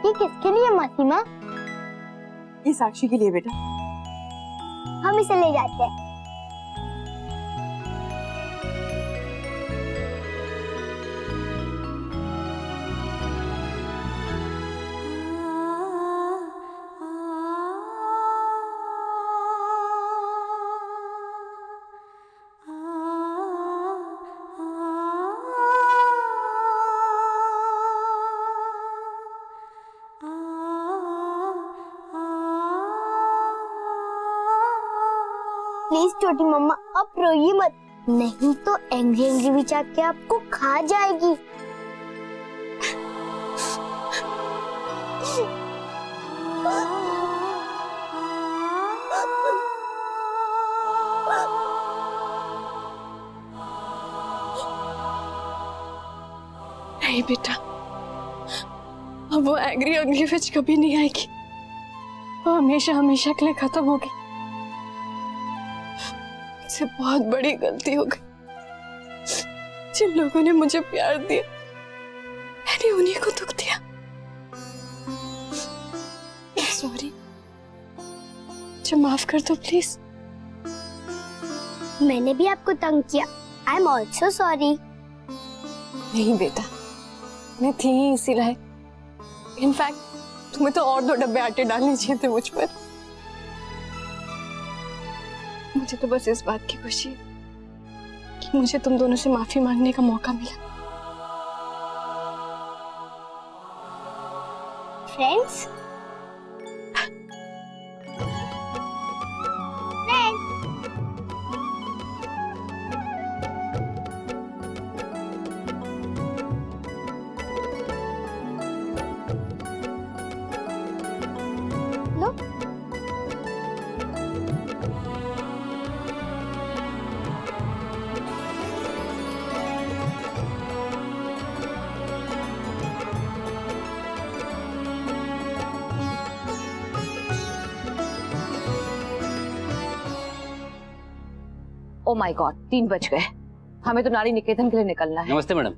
ये किसके लिए मासी माँ? ये साक्षी के लिए बेटा। हम इसे ले जाते हैं। प्लीज छोटी मम्मा अब रोइए मत, नहीं तो एंग्री एंग्री विच आके आपको खा जाएगी। नहीं बेटा, अब वो एंग्री एंग्री विच कभी नहीं आएगी, वो हमेशा हमेशा के लिए खत्म होगी। मुझसे बहुत बड़ी गलती हो गई। जिन लोगों ने मुझे प्यार दिया मैंने उन्हीं को दुख दिया। सॉरी, मुझे माफ कर दो प्लीज। मैंने भी आपको तंग किया, आई एम ऑल्सो सॉरी। नहीं बेटा, मैं थी ही इसी लायक। इनफैक्ट तुम्हें तो और 2 डब्बे आटे डालने चाहिए थे मुझ पर। मुझे तो बस इस बात की खुशी है कि मुझे तुम दोनों से माफी मांगने का मौका मिला। फ्रेंड्स, ओ माय गॉड, 3 बज गए। हमें तो नारी निकेतन के लिए निकलना है। नमस्ते मैडम।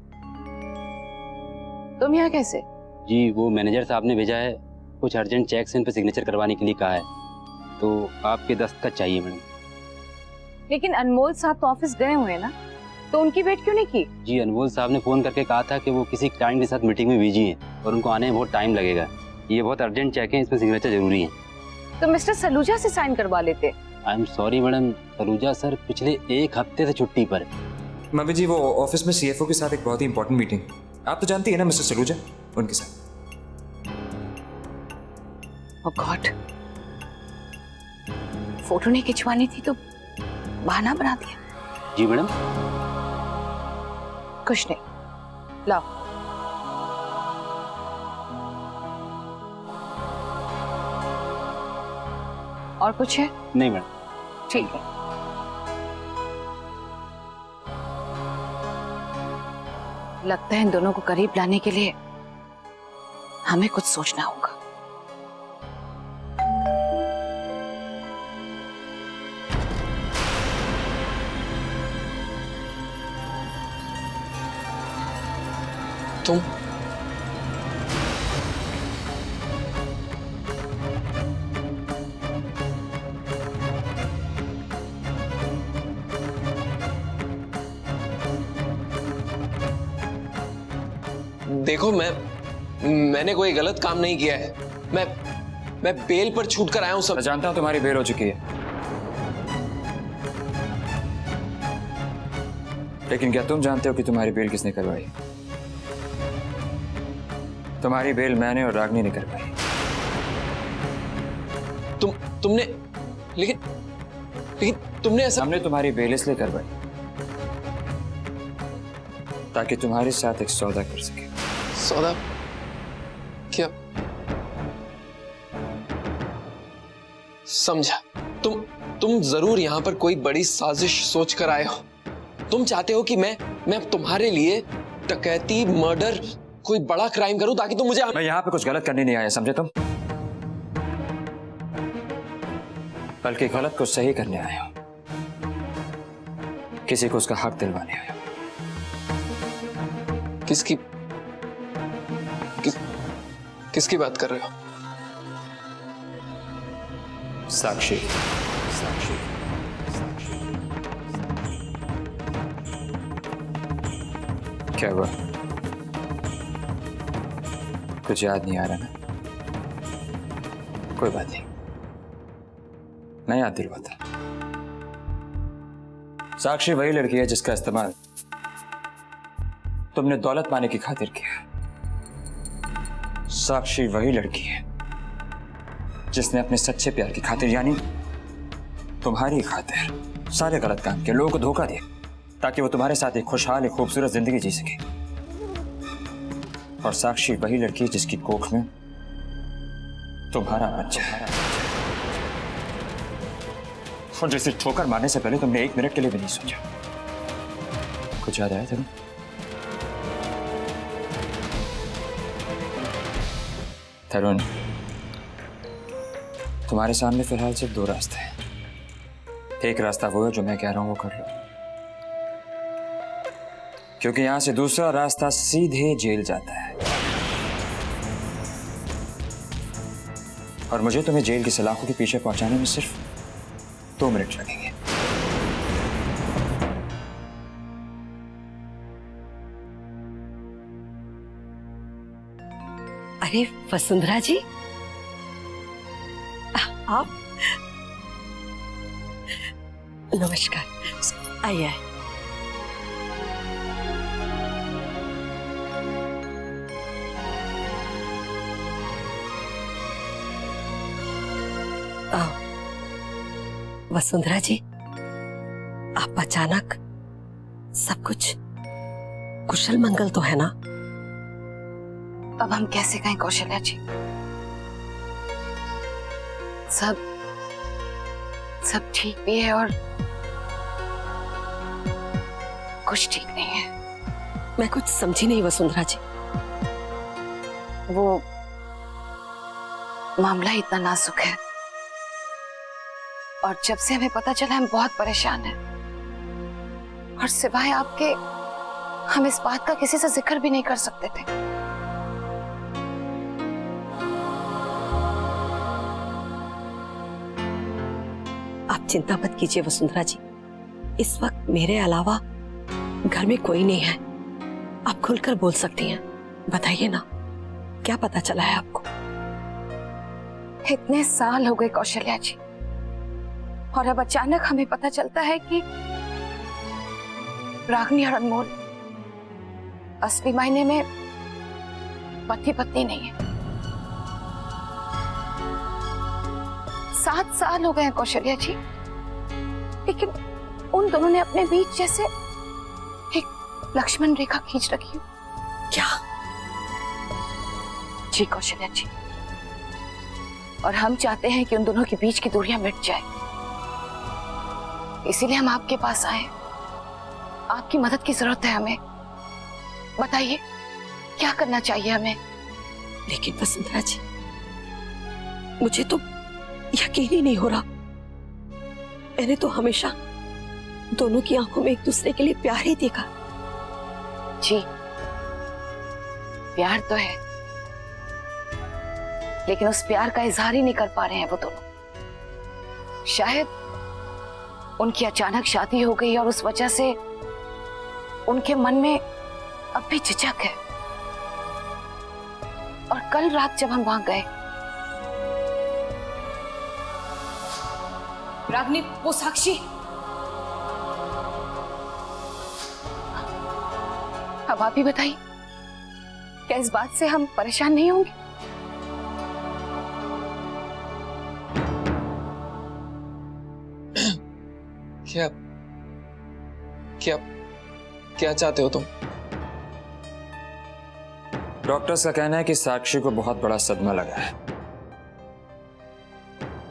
तुम यहाँ कैसे? जी वो मैनेजर साहब ने भेजा है, कुछ अर्जेंट चेक्स इन पे सिग्नेचर करवाने के लिए कहा है, तो आपके दस्तखत चाहिए मैडम। लेकिन अनमोल साहब तो ऑफिस गए हुए हैं ना, तो उनकी वेट क्यों नहीं की? जी अनमोल साहब ने फोन करके कहा था कि वो किसी क्लाइंट के साथ मीटिंग में बिजी हैं और उनको आने में बहुत टाइम लगेगा। ये बहुत अर्जेंट चेक है, इसमें सिग्नेचर जरूरी है। तो मिस्टर सलूजा से साइन करवा लेते। I am sorry madam, Saluja sir पिछले 1 हफ्ते से छुट्टी पर है। मम्मी जी, वो ऑफिस में सीएफओ के साथ एक बहुत ही इंपॉर्टेंट मीटिंग, आप तो जानती है ना मिस्टर सलूजा, उनके साथ। ओह गॉड, फोटो नहीं खिंचवानी थी तो बहाना बना दिया। जी मैडम। कुछ नहीं, लाओ। और कुछ है? नहीं मैडम। ठीक है। लगता है इन दोनों को करीब लाने के लिए हमें कुछ सोचना होगा। तुम देखो, मैंने कोई गलत काम नहीं किया है। मैं बेल पर छूट कर आया हूं। सब मैं जानता हूं तुम्हारी बेल हो चुकी है, लेकिन क्या तुम जानते हो कि तुम्हारी बेल किसने करवाई? तुम्हारी बेल मैंने और रागनी ने करवाई। तुमने लेकिन तुमने ऐसा। हमने तुम्हारी बेल इसलिए करवाई ताकि तुम्हारे साथ एक सौदा कर सके। सौदा? क्या? समझा। तुम जरूर यहाँ पर कोई बड़ी साजिश सोच कर आए हो। तुम चाहते हो कि मैं तुम्हारे लिए डकैती, मर्डर, कोई बड़ा क्राइम करूं ताकि तुम मुझे। मैं यहाँ पे कुछ गलत करने नहीं आया, समझे तुम? बल्कि गलत को सही करने आया हूं, किसी को उसका हक दिलवाने आया हूं। किसकी बात कर रहे हो? साक्षी। साक्षी। क्या हुआ? कुछ याद नहीं आ रहा ना? कोई बात नहीं, मैं याद दिलवाता। साक्षी वही लड़की है जिसका इस्तेमाल तुमने दौलत पाने की खातिर किया। साक्षी वही लड़की है जिसने अपने सच्चे प्यार की खातिर, यानी तुम्हारी खातिर, सारे गलत काम किए, लोगों को धोखा दिया ताकि वो तुम्हारे साथ एक खुशहाल, एक खूबसूरत जिंदगी जी सके। और साक्षी वही लड़की है जिसकी कोख में तुम्हारा बच्चा है, और जिसे ठोकर मारने से पहले तुमने 1 मिनट के लिए भी नहीं सोचा। कुछ याद आया तुम्हें? तरुण, तुम्हारे सामने फिलहाल सिर्फ 2 रास्ते हैं। एक रास्ता वो है जो मैं कह रहा हूं वो कर लो, क्योंकि यहां से दूसरा रास्ता सीधे जेल जाता है, और मुझे तुम्हें जेल की सलाखों के पीछे पहुंचाने में सिर्फ 2 मिनट लगेंगे। अरे वसुंधरा जी, आप नमस्कार, आइए आइए। वसुंधरा जी, आप अचानक सब कुछ कुशल मंगल तो है ना? अब हम कैसे कहें कौशल्या जी? सब ठीक भी है और कुछ ठीक नहीं है। मैं कुछ समझी नहीं वसुंधरा जी। वो मामला इतना नाजुक है और जब से हमें पता चला हम बहुत परेशान हैं, और सिवाय आपके हम इस बात का किसी से जिक्र भी नहीं कर सकते थे। आप चिंता मत कीजिए वसुंधरा जी, इस वक्त मेरे अलावा घर में कोई नहीं है। आप खुलकर बोल सकती हैं। बताइए ना, क्या पता चला है आपको? इतने साल हो गए कौशल्या जी, और अब अचानक हमें पता चलता है कि रागनी और अनमोल असली मायने में पति पत्नी नहीं है। 7 साल हो गए हैं कौशल्या जी, लेकिन उन दोनों ने अपने बीच जैसे एक लक्ष्मण रेखा खींच रखी है। क्या? जी कौशल्या जी, और हम चाहते हैं कि उन दोनों के बीच की दूरियां मिट जाए, इसीलिए हम आपके पास आए। आपकी मदद की जरूरत है हमें। बताइए क्या करना चाहिए हमें? लेकिन वसुंधरा जी, मुझे तो यकीन ही नहीं हो रहा। मैंने तो हमेशा दोनों की आंखों में एक दूसरे के लिए प्यार ही देखा। जी प्यार तो है, लेकिन उस प्यार का इजहार ही नहीं कर पा रहे हैं वो दोनों। शायद उनकी अचानक शादी हो गई और उस वजह से उनके मन में अब भी झिझक है। और कल रात जब हम वहां गए, रागनी, वो साक्षी, अब आप ही बताइए, क्या इस बात से हम परेशान नहीं होंगे? क्या क्या क्या चाहते हो तुम? डॉक्टर्स का कहना है कि साक्षी को बहुत बड़ा सदमा लगा है,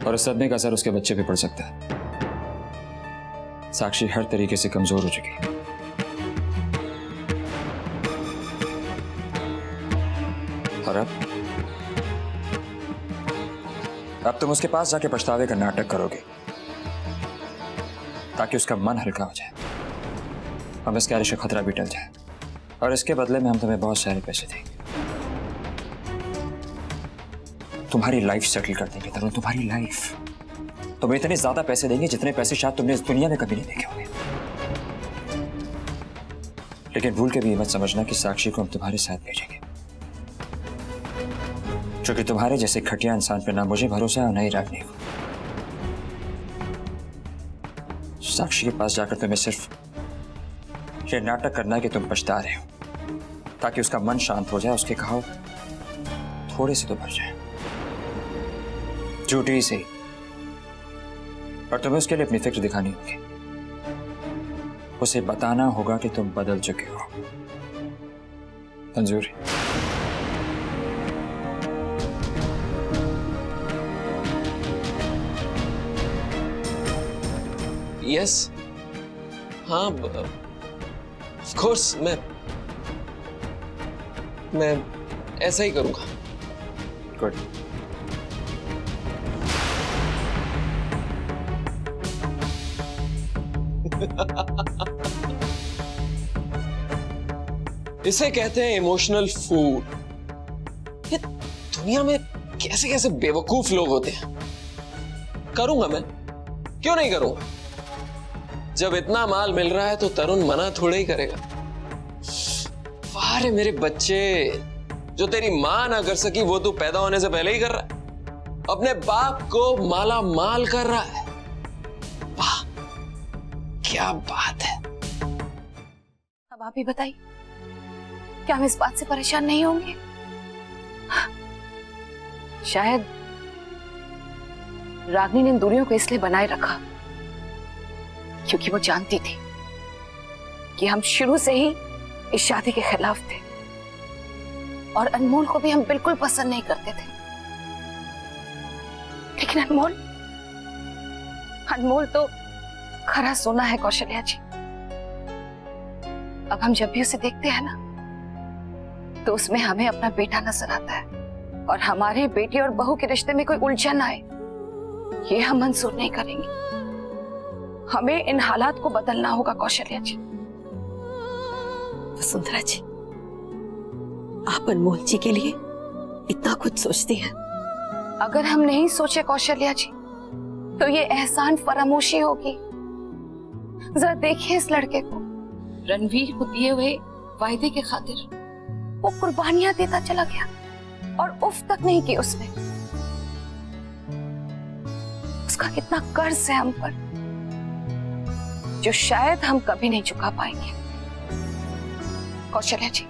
और इस सदमे का असर उसके बच्चे पे पड़ सकता है। साक्षी हर तरीके से कमजोर हो चुकी है, और अब तुम उसके पास जाके पछतावे का नाटक करोगे ताकि उसका मन हल्का हो जाए, अब इसके आगे से खतरा भी टल जाए, और इसके बदले में हम तुम्हें बहुत सारे पैसे देंगे। तुम्हारी लाइफ सेटल कर देंगे तरुण, तुम्हारी लाइफ। तुम्हें इतने ज्यादा पैसे देंगे जितने पैसे शायद तुमने इस दुनिया में कभी नहीं देखे होंगे। लेकिन भूल के भी मत समझना कि साक्षी को हम तुम्हारे साथ भेजेंगे, क्योंकि तुम्हारे जैसे घटिया इंसान पे ना मुझे भरोसा है और ना ही रागनी को। साक्षी के पास जाकर तुम्हें सिर्फ ये नाटक करना है कि तुम पछता रहे हो, ताकि उसका मन शांत हो जाए, उसके घाव थोड़े से तो भर जाए, झूठी से ही। और तुम्हें उसके लिए अपनी फिक्र दिखानी होगी, उसे बताना होगा कि तुम बदल चुके हो। मंजूर है? यस, हाँ, ऑफ कोर्स मैं ऐसा ही करूंगा। गुड। इसे कहते हैं इमोशनल फूड। ये दुनिया में कैसे कैसे बेवकूफ लोग होते हैं। करूंगा मैं, क्यों नहीं करूंगा? जब इतना माल मिल रहा है तो तरुण मना थोड़े ही करेगा। वाह रे मेरे बच्चे, जो तेरी मां ना कर सकी वो तू पैदा होने से पहले ही कर रहा है। अपने बाप को माला माल कर रहा है। वाह, क्या बात है। अब आप ही बताइए, क्या हम इस बात से परेशान नहीं होंगे? शायद रागनी ने इन दूरियों को इसलिए बनाए रखा क्योंकि वो जानती थी कि हम शुरू से ही इस शादी के खिलाफ थे और अनमोल को भी हम बिल्कुल पसंद नहीं करते थे। लेकिन अनमोल तो खरा सोना है कौशल्या जी। अब हम जब भी उसे देखते हैं ना तो उसमें हमें अपना बेटा नजर आता है और हमारे बेटी और बहू के रिश्ते में कोई उलझन आए ये हम मंजूर नहीं करेंगे। हमें इन हालात को बदलना होगा कौशल्या जी। वसुंधरा जी, आप अनमोल जी के लिए इतना कुछ सोचती हैं। अगर हम नहीं सोचे कौशल्या जी तो ये एहसान फरामोशी होगी। जरा देखिए इस लड़के को, रणवीर को दिए हुए वायदे के खातिर वो कुर्बानियां देता चला गया और उफ तक नहीं की उसने। उसका कितना कर्ज है हम पर जो शायद हम कभी नहीं चुका पाएंगे। कौशल्या जी,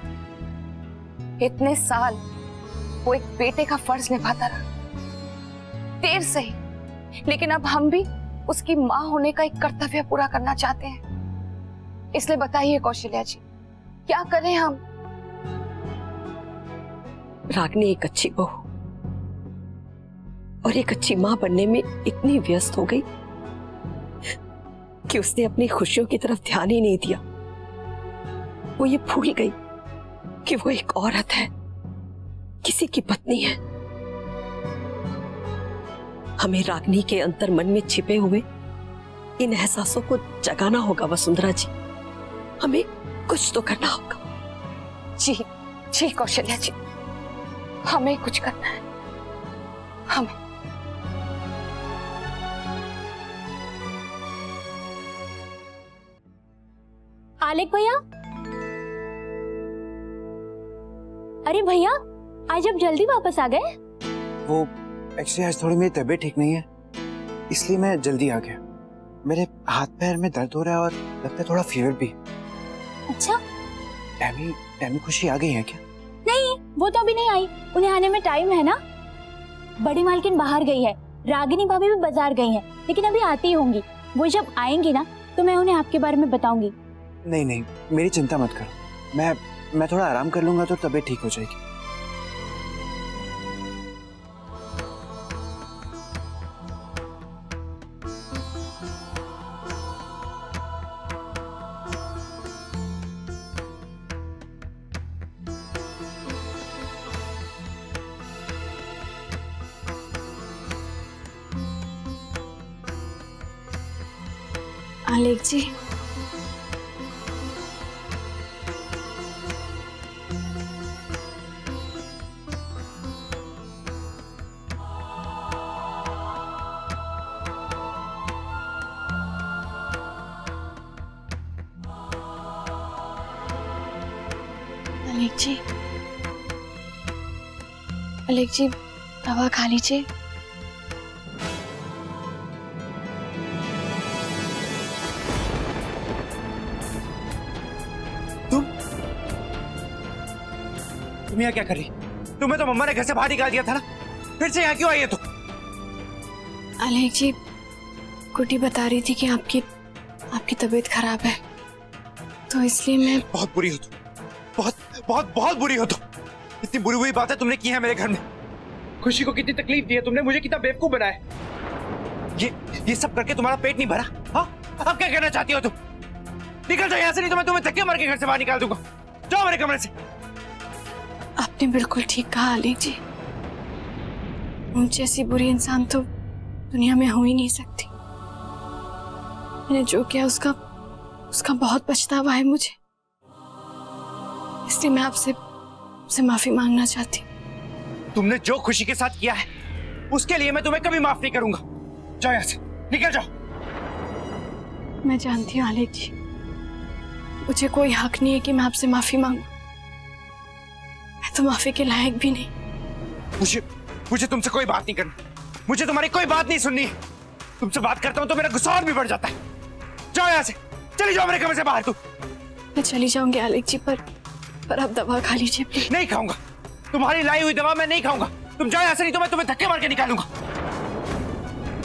इतने साल वो एक बेटे का फर्ज निभाता रहा, देर से ही, लेकिन अब हम भी उसकी मां होने का एक कर्तव्य पूरा करना चाहते हैं। इसलिए बताइए कौशल्या जी, क्या करें हम? रागनी एक अच्छी बहू और एक अच्छी मां बनने में इतनी व्यस्त हो गई कि उसने अपनी खुशियों की तरफ ध्यान ही नहीं दिया। वो ये भूल गई कि वो एक औरत है, किसी की पत्नी है। हमें रागनी के अंतर मन में छिपे हुए इन एहसासों को जगाना होगा वसुंधरा जी। हमें कुछ तो करना होगा। जी जी कौशल्या जी, हमें कुछ करना है। हमें आलेख भैया, अरे भैया आज आप जल्दी वापस आ गए? वो एक्चुअली आज थोड़ी मेरी तबीयत ठीक नहीं है, इसलिए मैं जल्दी आ गया। मेरे हाथ पैर में दर्द हो रहा है और लगता है थोड़ा फीवर भी। अच्छा, टैमी खुशी आ गई है क्या? नहीं वो तो अभी नहीं आई, उन्हें आने में टाइम है ना। बड़ी मालकिन बाहर गई है, रागिनी भाभी भी बाजार गई है, लेकिन अभी आती ही होंगी। वो जब आएंगी ना तो मैं उन्हें आपके बारे में बताऊंगी। नहीं, मेरी चिंता मत करो, मैं थोड़ा आराम कर लूंगा तो तबीयत ठीक हो जाएगी। आलेख जी, अलेक जी, अलेक जी दवा खा लीजिए। तुम यहाँ क्या कर रही? तुम्हें तो मम्मा ने घर से बाहर निकाल दिया था ना, फिर से यहाँ क्यों आई है तुम? अलेक जी, गुड्डी बता रही थी कि आपकी तबीयत खराब है, तो इसलिए मैं। बहुत बुरी हो तुम, बहुत बहुत बहुत बुरी हो तुम। इतनी बुरी बुरी बातें तुमने की है मेरे घर में। खुशी को कितनी तकलीफ दी है तुमने, मुझे कितना बेवकूफ बनाया। ये सब करके तुम्हारा पेट नहीं भरा? हाँ, अब क्या कहना चाहती हो तुम? निकल जाओ यहाँ से, नहीं तो मैं तुम्हें धक्के मार के घर से बाहर निकाल दूंगा। जाओ मेरे कमरे से। आपने बिल्कुल ठीक कहा अलेक जी, मुझ जैसी बुरी इंसान तो दुनिया में हो ही नहीं सकती। मैंने जो किया उसका बहुत पछतावा है मुझे, इसलिए मैं आपसे माफी मांगना चाहती। तुमने जो खुशी के साथ किया है उसके लिए मैं तुम्हें कभी माफ नहीं करूंगा। जाओ यहाँ से, निकल जाओ। मैं जानती हूँ अलेक जी, मुझे कोई हक नहीं है कि मैं आपसे माफी मांगूं। मैं तो माफी के लायक भी नहीं। मुझे तुमसे कोई बात नहीं करनी, मुझे तुम्हारी कोई बात नहीं सुननी है। तुमसे बात करता हूँ तो मेरा गुस्सा और भी बढ़ जाता है। जाओ यहाँ से, चली जाओ मेरे कमरे से बाहर। तू मैं चली जाऊंगी अलेक जी, पर आप दवा खा लीजिए प्लीज। नहीं खाऊंगा, तुम्हारी लाई हुई दवा मैं नहीं खाऊंगा। तुम जाओ यहाँ से, नहीं तो मैं तुम्हें धक्के मार के निकालूंगा।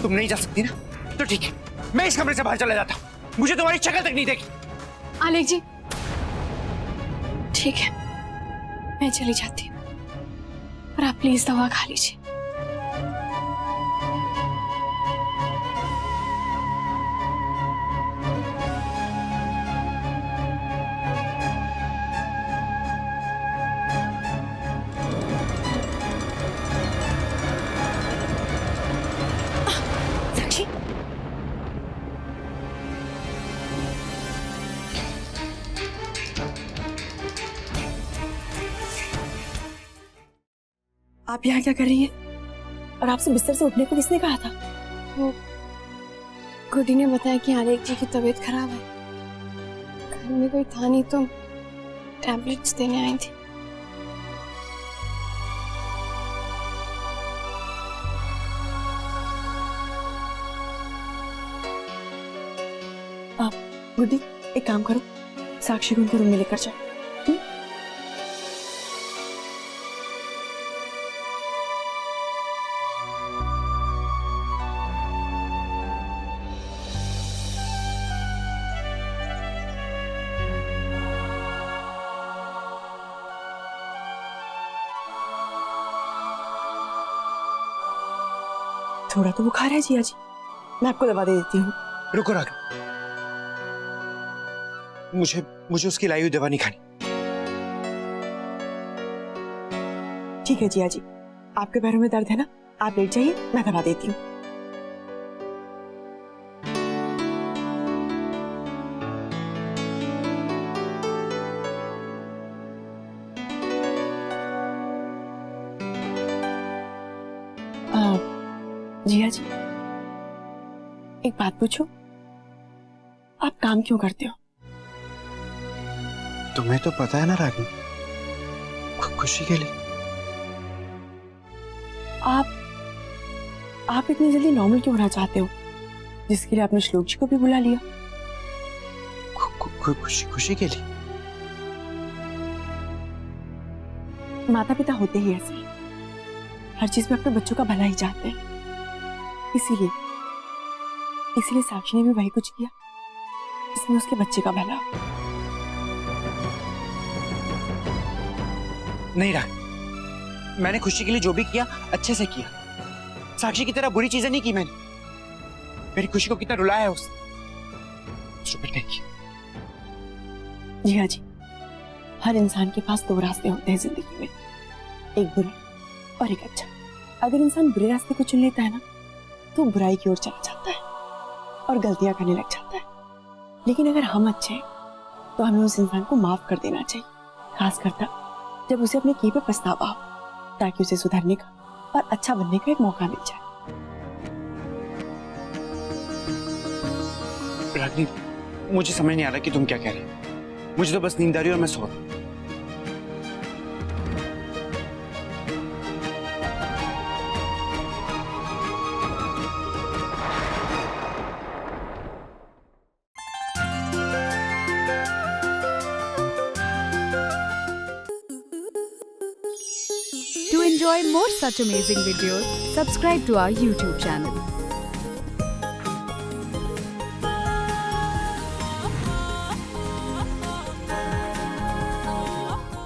तुम नहीं जा सकती ना, तो ठीक है, मैं इस कमरे से बाहर चला जाता हूँ। मुझे तुम्हारी शक्ल तक नहीं देखी। अलेक जी ठीक है, मैं चली जाती हूँ, पर आप प्लीज दवा खा लीजिए। साक्षी, आप यहाँ क्या कर रही हैं? और आपसे बिस्तर से उठने को किसने कहा था? वो गुड्डी ने बताया कि अलेक जी की तबीयत खराब है, घर में कोई था नहीं तो टैबलेट्स देने आई थी। आप गुड्डी एक काम करो, साक्षी को उनके रूम में लेकर जाओ। थोड़ा तो बुखार है जिया जी, मैं आपको दवा दे देती हूँ। रुको राग, मुझे उसकी लाई हुई दवा नहीं खानी। ठीक है जिया जी, आपके पैरों में दर्द है ना, आप लेट जाइए, मैं दवा देती हूँ। जिया जी, एक बात पूछो, आप काम क्यों करते हो? तुम्हें तो पता है ना रागिनी, खुशी के लिए। आप इतनी जल्दी नॉर्मल क्यों होना चाहते हो, जिसके लिए आपने श्लोक जी को भी बुला लिया? खुशी के लिए। माता पिता होते ही ऐसे हैं, हर चीज में अपने बच्चों का भला ही चाहते हैं। इसीलिए साक्षी ने भी वही कुछ किया जिसमें उसके बच्चे का भला हो। नहीं राग, मैंने खुशी के लिए जो भी किया अच्छे से किया। साक्षी की तरह बुरी चीजें नहीं की मैंने। मेरी खुशी को कितना रुलाया है उसने। जी हाँ जी, हर इंसान के पास दो रास्ते होते हैं जिंदगी में, एक बुरा और एक अच्छा। अगर इंसान बुरे रास्ते को चुन लेता है ना, तो बुराई की ओर चला जाता है और गलतियां करने लग जाता है। लेकिन अगर हम अच्छे हैं तो हमें उस इंसान को माफ कर देना चाहिए, खासकर तब जब उसे अपने किए पे पछतावा हो, ताकि उसे सुधरने का और अच्छा बनने का एक मौका मिल जाए। रागिनी, मुझे समझ नहीं आ रहा कि तुम क्या कह रही हो। मुझे तो बस नींद आ रही है और मैं सो रहा हूं। more such amazing videos, subscribe to our YouTube channel.